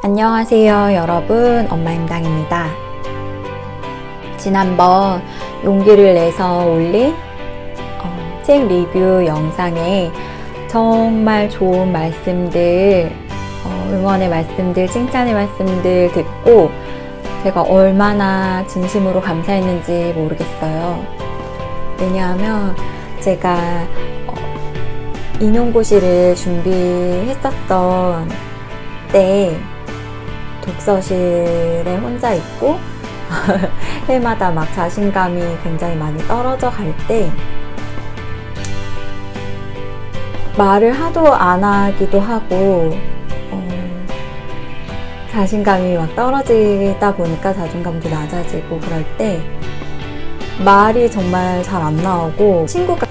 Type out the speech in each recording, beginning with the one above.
안녕하세요 여러분, 엄마임당입니다. 지난번 용기를 내서 올린 책 리뷰 영상에 정말 좋은 말씀들, 응원의 말씀들, 칭찬의 말씀들 듣고 제가 얼마나 진심으로 감사했는지 모르겠어요. 왜냐하면 제가 임용고시를 준비했었던 때 독서실에 혼자 있고 해마다 막 자신감이 굉장히 많이 떨어져 갈 때 말을 하도 안 하기도 하고 자신감이 막 떨어지다 보니까 자존감도 낮아지고 그럴 때 말이 정말 잘 안 나오고 친구가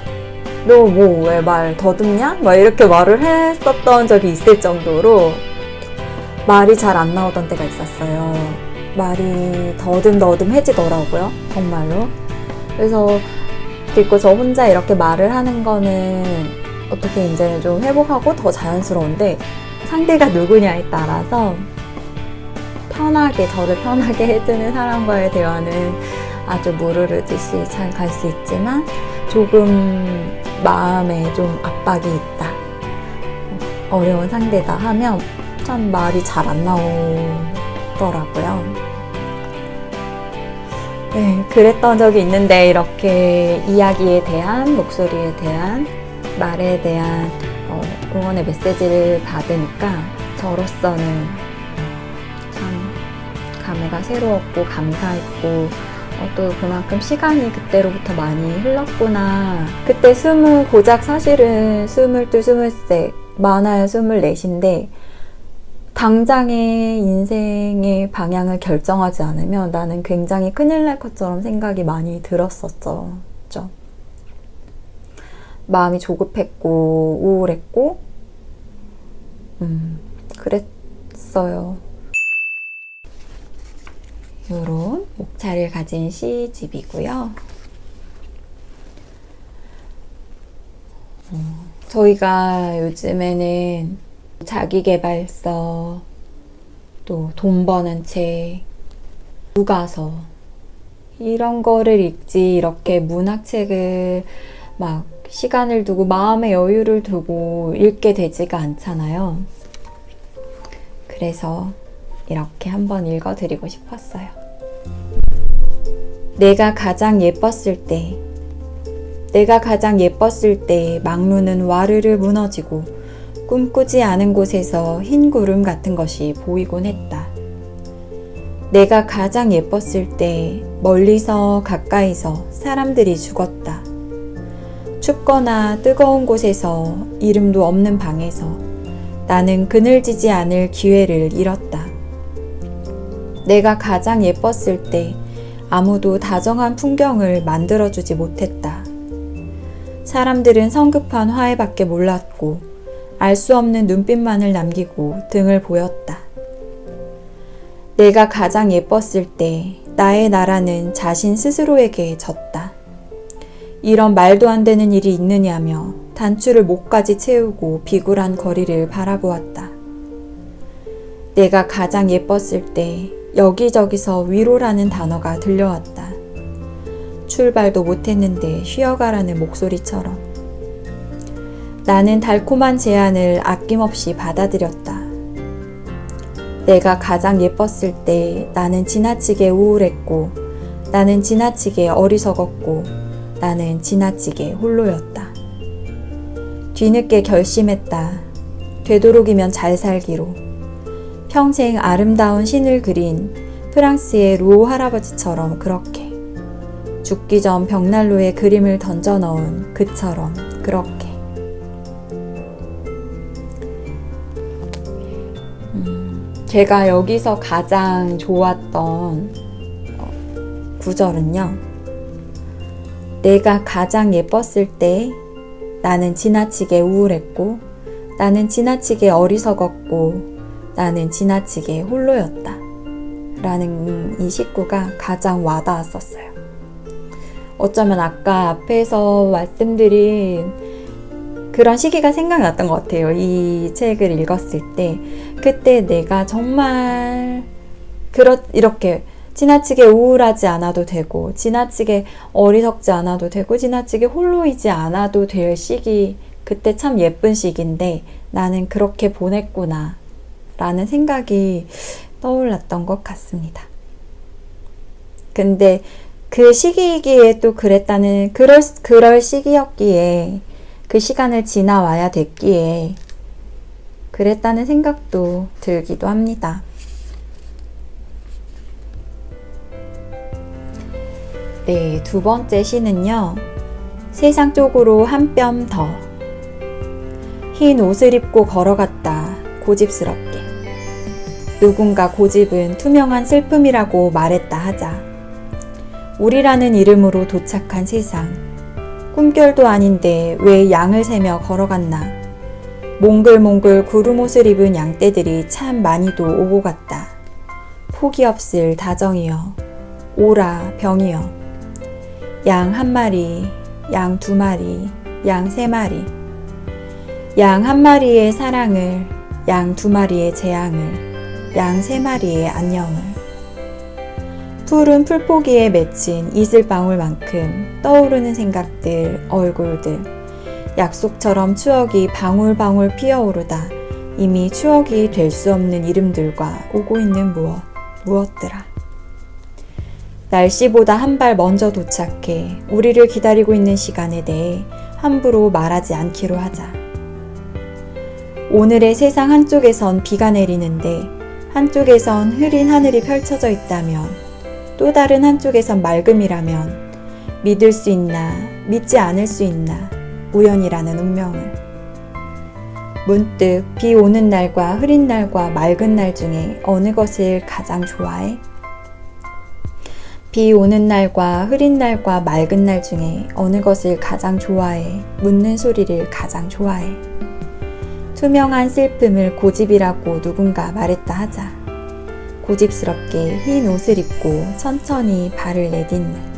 너 뭐 왜 말 더듬냐? 막 이렇게 말을 했었던 적이 있을 정도로 말이 잘 안 나오던 때가 있었어요. 말이 더듬더듬해지더라고요. 정말로. 그래서 그리고 저 혼자 이렇게 말을 하는 거는 어떻게 이제는 좀 회복하고 더 자연스러운데 상대가 누구냐에 따라서 저를 편하게 해주는 사람과의 대화는 아주 무르르듯이 잘 갈 수 있지만 조금 마음에 좀 압박이 있다, 어려운 상대다 하면 참 말이 잘 안 나오더라고요. 네, 그랬던 적이 있는데 이렇게 이야기에 대한, 목소리에 대한, 말에 대한 응원의 메시지를 받으니까 저로서는 참 감회가 새로웠고 감사했고 또 그만큼 시간이 그때로부터 많이 흘렀구나. 그때 고작 사실은 22, 23, 많아야 24인데 당장의 인생의 방향을 결정하지 않으면 나는 굉장히 큰일 날 것처럼 생각이 많이 들었었죠. 마음이 조급했고 우울했고 그랬어요. 이런 목차를 가진 시집이고요. 저희가 요즘에는 자기계발서, 또 돈 버는 책, 교과서 이런 거를 읽지 이렇게 문학책을 막 시간을 두고 마음의 여유를 두고 읽게 되지가 않잖아요. 그래서 이렇게 한번 읽어드리고 싶었어요. 내가 가장 예뻤을 때 막루는 와르르 무너지고 꿈꾸지 않은 곳에서 흰 구름 같은 것이 보이곤 했다. 내가 가장 예뻤을 때 멀리서 가까이서 사람들이 죽었다. 춥거나 뜨거운 곳에서 이름도 없는 방에서 나는 그늘지지 않을 기회를 잃었다. 내가 가장 예뻤을 때 아무도 다정한 풍경을 만들어주지 못했다. 사람들은 성급한 화해밖에 몰랐고 알 수 없는 눈빛만을 남기고 등을 보였다. 내가 가장 예뻤을 때 나의 나라는 자신 스스로에게 졌다. 이런 말도 안 되는 일이 있느냐며 단추를 목까지 채우고 비굴한 거리를 바라보았다. 내가 가장 예뻤을 때 여기저기서 위로라는 단어가 들려왔다. 출발도 못했는데 쉬어가라는 목소리처럼. 나는 달콤한 제안을 아낌없이 받아들였다. 내가 가장 예뻤을 때 나는 지나치게 우울했고, 나는 지나치게 어리석었고, 나는 지나치게 홀로였다. 뒤늦게 결심했다. 되도록이면 잘 살기로. 평생 아름다운 신을 그린 프랑스의 루오 할아버지처럼 그렇게. 죽기 전 벽난로에 그림을 던져 넣은 그처럼 그렇게. 제가 여기서 가장 좋았던 구절은요. 내가 가장 예뻤을 때 나는 지나치게 우울했고, 나는 지나치게 어리석었고, 나는 지나치게 홀로였다. 라는 이 식구가 가장 와닿았었어요. 어쩌면 아까 앞에서 말씀드린 그런 시기가 생각났던 것 같아요. 이 책을 읽었을 때. 그때 내가 정말 이렇게 지나치게 우울하지 않아도 되고, 지나치게 어리석지 않아도 되고, 지나치게 홀로이지 않아도 될 시기, 그때 참 예쁜 시기인데 나는 그렇게 보냈구나 라는 생각이 떠올랐던 것 같습니다. 근데 그 시기이기에 또 그럴 시기였기에, 그 시간을 지나와야 됐기에 그랬다는 생각도 들기도 합니다. 네, 두 번째 시는요. 세상 쪽으로 한 뼘 더. 흰 옷을 입고 걸어갔다. 고집스럽게. 누군가 고집은 투명한 슬픔이라고 말했다 하자. 우리라는 이름으로 도착한 세상. 꿈결도 아닌데 왜 양을 세며 걸어갔나. 몽글몽글 구름옷을 입은 양떼들이 참 많이도 오고 갔다. 포기 없을 다정이여. 오라 병이여. 양 한 마리, 양 두 마리, 양 세 마리. 양 한 마리의 사랑을, 양 두 마리의 재앙을, 양 세 마리의 안녕을. 푸른 풀포기에 맺힌 이슬방울만큼 떠오르는 생각들, 얼굴들. 약속처럼 추억이 방울방울 피어오르다 이미 추억이 될 수 없는 이름들과 오고 있는 무엇들아. 날씨보다 한 발 먼저 도착해 우리를 기다리고 있는 시간에 대해 함부로 말하지 않기로 하자. 오늘의 세상 한쪽에선 비가 내리는데 한쪽에선 흐린 하늘이 펼쳐져 있다면, 또 다른 한쪽에선 맑음이라면 믿을 수 있나 믿지 않을 수 있나 우연이라는 운명을. 문득 비 오는 날과 흐린 날과 맑은 날 중에 어느 것을 가장 좋아해? 비 오는 날과 흐린 날과 맑은 날 중에 어느 것을 가장 좋아해? 묻는 소리를 가장 좋아해. 투명한 슬픔을 고집이라고 누군가 말했다 하자. 고집스럽게 흰 옷을 입고 천천히 발을 내딛는.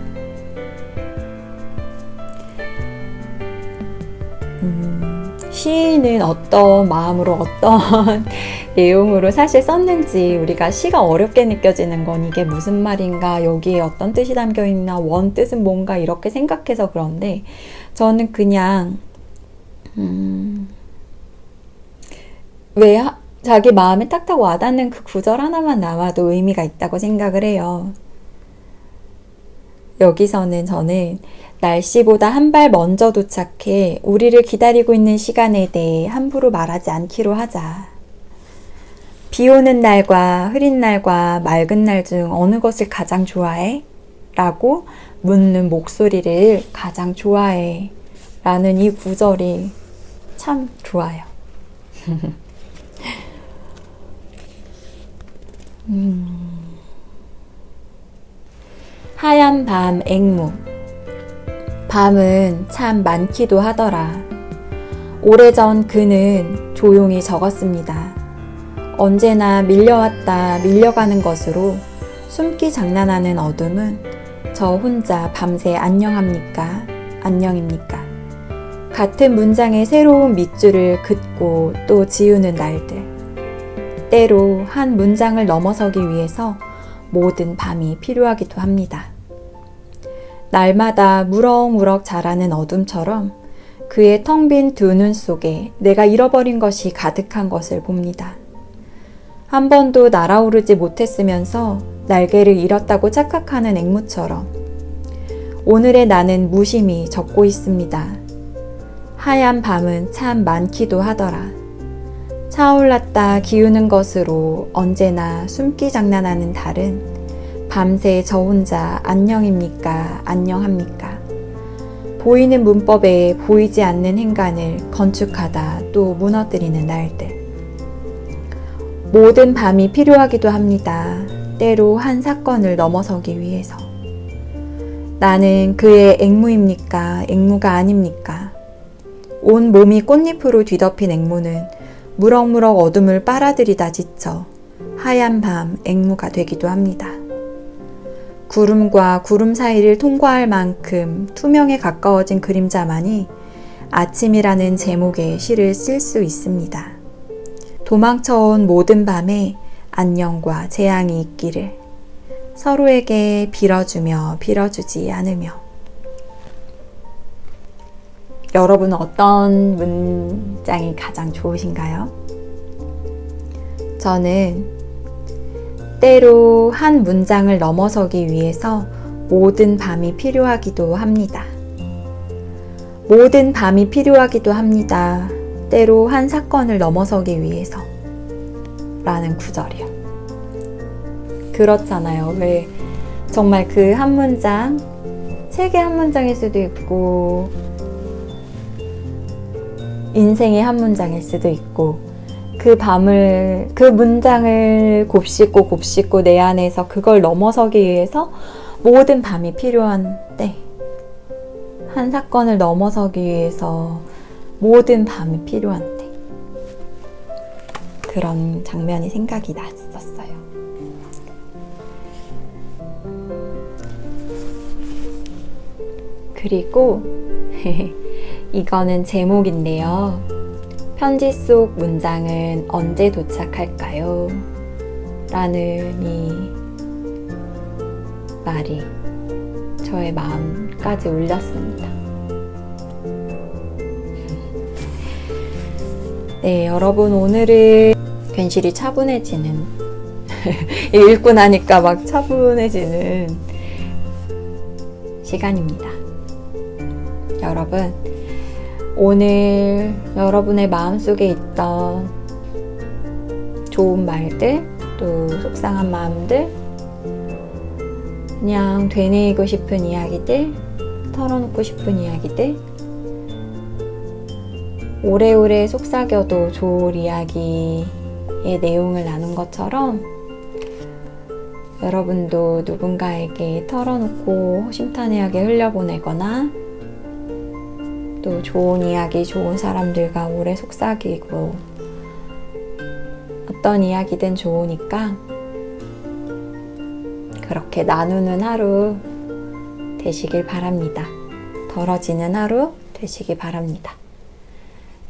시인은 어떤 마음으로 어떤 내용으로 사실 썼는지, 우리가 시가 어렵게 느껴지는 건 이게 무슨 말인가, 여기에 어떤 뜻이 담겨 있나, 원 뜻은 뭔가 이렇게 생각해서 그런데, 저는 그냥 왜 자기 마음에 딱딱 와닿는 그 구절 하나만 나와도 의미가 있다고 생각을 해요. 여기서는 저는 날씨보다 한 발 먼저 도착해 우리를 기다리고 있는 시간에 대해 함부로 말하지 않기로 하자. 비 오는 날과 흐린 날과 맑은 날 중 어느 것을 가장 좋아해? 라고 묻는 목소리를 가장 좋아해 라는 이 구절이 참 좋아요. 하얀 밤 앵무. 밤은 참 많기도 하더라. 오래전 그는 조용히 적었습니다. 언제나 밀려왔다 밀려가는 것으로 숨기 장난하는 어둠은 저 혼자 밤새 안녕합니까? 안녕입니까? 같은 문장의 새로운 밑줄을 긋고 또 지우는 날들. 때로 한 문장을 넘어서기 위해서 모든 밤이 필요하기도 합니다. 날마다 무럭무럭 자라는 어둠처럼 그의 텅 빈 두 눈 속에 내가 잃어버린 것이 가득한 것을 봅니다. 한 번도 날아오르지 못했으면서 날개를 잃었다고 착각하는 앵무처럼 오늘의 나는 무심히 적고 있습니다. 하얀 밤은 참 많기도 하더라. 차올랐다 기우는 것으로 언제나 숨기 장난하는 달은 밤새 저 혼자 안녕입니까? 안녕합니까? 보이는 문법에 보이지 않는 행간을 건축하다 또 무너뜨리는 날들. 모든 밤이 필요하기도 합니다. 때로 한 사건을 넘어서기 위해서. 나는 그의 앵무입니까? 앵무가 아닙니까? 온 몸이 꽃잎으로 뒤덮인 앵무는 무럭무럭 어둠을 빨아들이다 지쳐 하얀 밤 앵무가 되기도 합니다. 구름과 구름 사이를 통과할 만큼 투명에 가까워진 그림자만이 아침이라는 제목의 시를 쓸 수 있습니다. 도망쳐온 모든 밤에 안녕과 재앙이 있기를 서로에게 빌어주며 빌어주지 않으며. 여러분은 어떤 문장이 가장 좋으신가요? 저는 때로 한 문장을 넘어서기 위해서 모든 밤이 필요하기도 합니다. 모든 밤이 필요하기도 합니다. 때로 한 사건을 넘어서기 위해서 라는 구절이요. 그렇잖아요. 왜 정말 그 한 문장, 책의 한 문장일 수도 있고 인생의 한 문장일 수도 있고 그 문장을 곱씹고 내 안에서 그걸 넘어서기 위해서 모든 밤이 필요한 때, 한 사건을 넘어서기 위해서 모든 밤이 필요한 때, 그런 장면이 생각이 났었어요. 그리고 이거는 제목인데요. 편지 속 문장은 언제 도착할까요? 라는 이 말이 저의 마음까지 울렸습니다. 네, 여러분, 오늘은 괜시리 차분해지는 읽고 나니까 막 차분해지는 시간입니다. 여러분, 오늘 여러분의 마음속에 있던 좋은 말들, 또 속상한 마음들, 그냥 되뇌이고 싶은 이야기들, 털어놓고 싶은 이야기들, 오래오래 속삭여도 좋을 이야기의 내용을 나눈 것처럼 여러분도 누군가에게 털어놓고 허심탄회하게 흘려보내거나 또 좋은 이야기, 좋은 사람들과 오래 속삭이고 어떤 이야기든 좋으니까 그렇게 나누는 하루 되시길 바랍니다. 덜어지는 하루 되시길 바랍니다.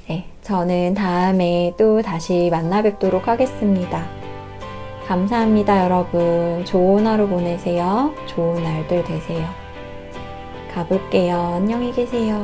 네, 저는 다음에 또 다시 만나 뵙도록 하겠습니다. 감사합니다, 여러분. 좋은 하루 보내세요. 좋은 날들 되세요. 가볼게요. 안녕히 계세요.